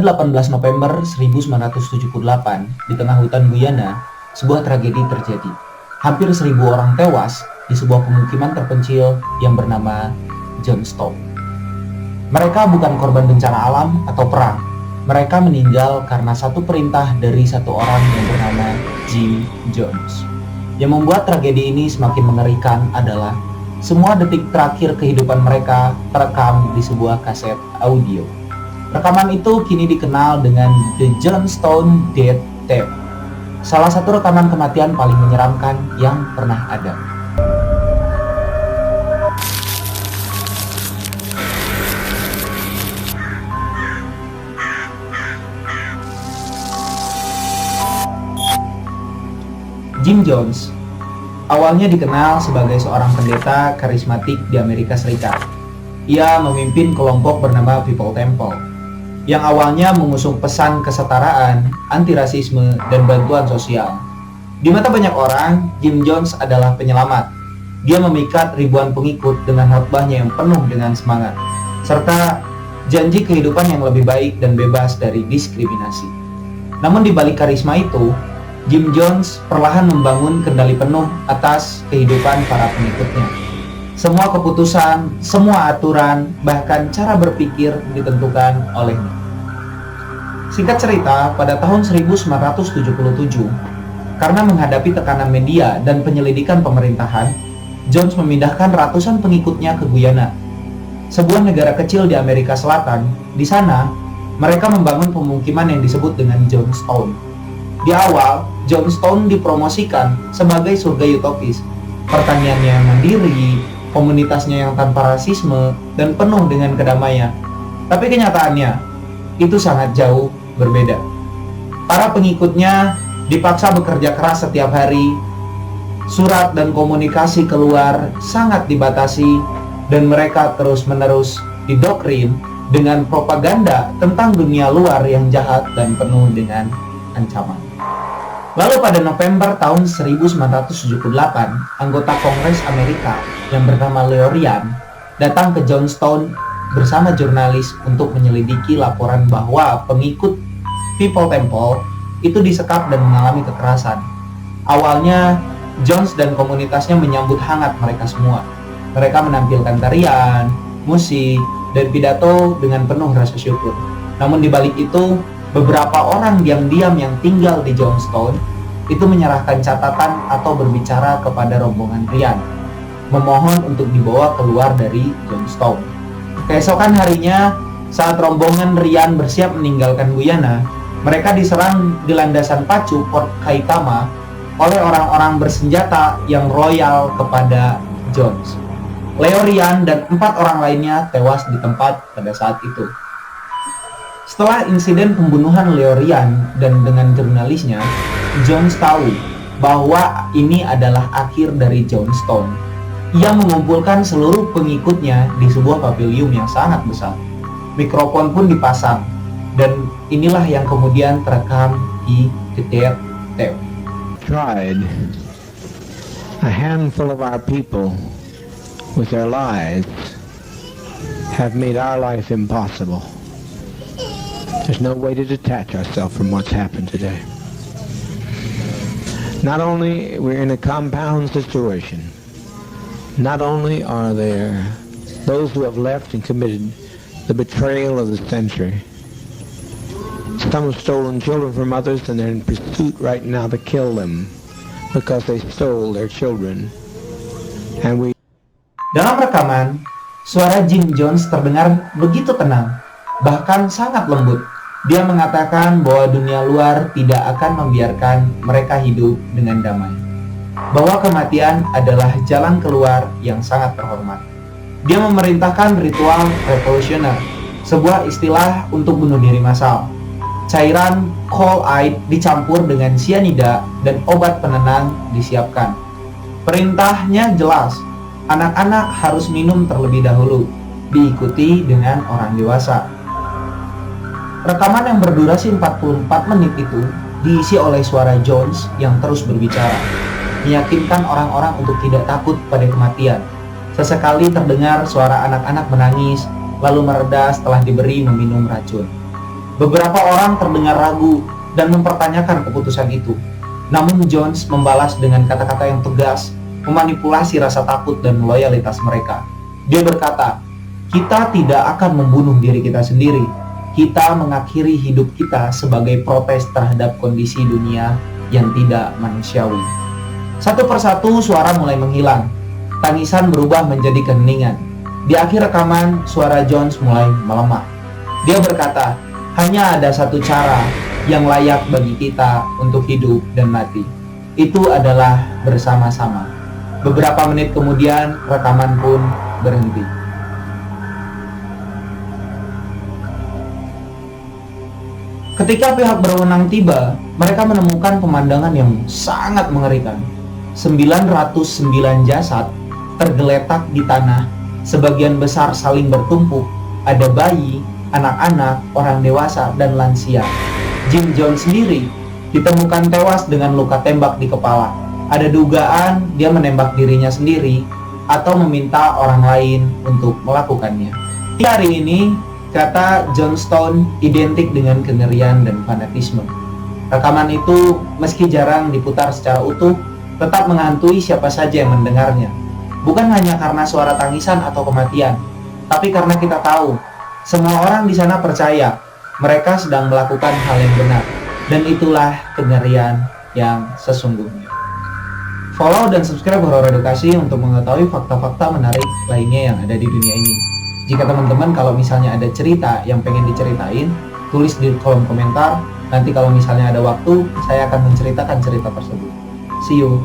18 November 1978, di tengah hutan Guyana, sebuah tragedi terjadi. Hampir 1.000 orang tewas di sebuah pemukiman terpencil yang bernama Johnstown. Mereka bukan korban bencana alam atau perang. Mereka meninggal karena satu perintah dari satu orang yang bernama Jim Jones. Yang membuat tragedi ini semakin mengerikan adalah semua detik terakhir kehidupan mereka terekam di sebuah kaset audio. Rekaman itu kini dikenal dengan The Johnstown Death Tape, salah satu rekaman kematian paling menyeramkan yang pernah ada. Jim Jones awalnya dikenal sebagai seorang pendeta karismatik di Amerika Serikat. Ia memimpin kelompok bernama People Temple yang awalnya mengusung pesan kesetaraan, anti-rasisme, dan bantuan sosial. Di mata banyak orang, Jim Jones adalah penyelamat. Dia memikat ribuan pengikut dengan khotbahnya yang penuh dengan semangat, serta janji kehidupan yang lebih baik dan bebas dari diskriminasi. Namun di balik karisma itu, Jim Jones perlahan membangun kendali penuh atas kehidupan para pengikutnya. Semua keputusan, semua aturan, bahkan cara berpikir ditentukan olehnya. Singkat cerita, pada tahun 1977, karena menghadapi tekanan media dan penyelidikan pemerintahan, Jones memindahkan ratusan pengikutnya ke Guyana, sebuah negara kecil di Amerika Selatan. Di sana, mereka membangun pemukiman yang disebut dengan Johnstown. Di awal, Johnstown dipromosikan sebagai surga utopis, pertaniannya yang mandiri, komunitasnya yang tanpa rasisme, dan penuh dengan kedamaian. Tapi kenyataannya, itu sangat jauh berbeda. Para pengikutnya dipaksa bekerja keras setiap hari, surat dan komunikasi keluar sangat dibatasi, dan mereka terus-menerus didoktrin dengan propaganda tentang dunia luar yang jahat dan penuh dengan ancaman. Lalu pada November tahun 1978, anggota Kongres Amerika yang bernama Leo Ryan datang ke Johnstown bersama jurnalis untuk menyelidiki laporan bahwa pengikut People Temple itu disekap dan mengalami kekerasan. Awalnya, Jones dan komunitasnya menyambut hangat mereka semua. Mereka menampilkan tarian, musik, dan pidato dengan penuh rasa syukur. Namun di balik itu, beberapa orang diam-diam yang tinggal di Johnstown itu menyerahkan catatan atau berbicara kepada rombongan Ryan, memohon untuk dibawa keluar dari Johnstown. Keesokan harinya, saat rombongan Ryan bersiap meninggalkan Guyana, mereka diserang di landasan pacu Port Kaitama oleh orang-orang bersenjata yang loyal kepada Jones. Leo Ryan dan 4 orang lainnya tewas di tempat pada saat itu. Setelah insiden pembunuhan Leo Ryan dan dengan jurnalisnya, Jones tahu bahwa ini adalah akhir dari Johnstown. Ia mengumpulkan seluruh pengikutnya di sebuah pavilion yang sangat besar. Mikrofon pun dipasang, dan inilah yang kemudian terekam di The Death Tape. Tried a handful of our people with their lives have made our life impossible. There's no way to detach ourselves from what's happened today. Not only we're in a compound situation, not only are there those who have left and committed the betrayal of the century, some have stolen children from others and they're in pursuit right now to kill them because they stole their children. And Dalam rekaman, suara Jim Jones terdengar begitu tenang, bahkan sangat lembut. Dia mengatakan bahwa dunia luar tidak akan membiarkan mereka hidup dengan damai, bahwa kematian adalah jalan keluar yang sangat terhormat. Dia memerintahkan ritual revolusioner, sebuah istilah untuk bunuh diri massal. Cairan chloride dicampur dengan cyanida dan obat penenang disiapkan. Perintahnya jelas, anak-anak harus minum terlebih dahulu, diikuti dengan orang dewasa. Rekaman yang berdurasi 44 menit itu diisi oleh suara Jones yang terus berbicara, meyakinkan orang-orang untuk tidak takut pada kematian. Sesekali terdengar suara anak-anak menangis, lalu mereda setelah diberi meminum racun. Beberapa orang terdengar ragu dan mempertanyakan keputusan itu. Namun Jones membalas dengan kata-kata yang tegas, memanipulasi rasa takut dan loyalitas mereka. Dia berkata, "Kita tidak akan membunuh diri kita sendiri. Kita mengakhiri hidup kita sebagai protes terhadap kondisi dunia yang tidak manusiawi." Satu persatu suara mulai menghilang. Tangisan berubah menjadi keheningan. Di akhir rekaman, suara Jones mulai melemah. Dia berkata, "Hanya ada satu cara yang layak bagi kita untuk hidup dan mati. Itu adalah bersama-sama." Beberapa menit kemudian, rekaman pun berhenti. Ketika pihak berwenang tiba, mereka menemukan pemandangan yang sangat mengerikan. 909 jasad tergeletak di tanah, sebagian besar saling bertumpuk. Ada bayi, anak-anak, orang dewasa, dan lansia. Jim Jones sendiri ditemukan tewas dengan luka tembak di kepala. Ada dugaan dia menembak dirinya sendiri atau meminta orang lain untuk melakukannya. Di hari ini, kata Johnstone identik dengan kengerian dan fanatisme. Rekaman itu, meski jarang diputar secara utuh, tetap menghantui siapa saja yang mendengarnya. Bukan hanya karena suara tangisan atau kematian, tapi karena kita tahu, semua orang di sana percaya mereka sedang melakukan hal yang benar, dan itulah kengerian yang sesungguhnya. Follow dan subscribe Horor Edukasi untuk mengetahui fakta-fakta menarik lainnya yang ada di dunia ini. Jika teman-teman kalau misalnya ada cerita yang pengen diceritain, tulis di kolom komentar. Nanti kalau misalnya ada waktu, saya akan menceritakan cerita tersebut. See you.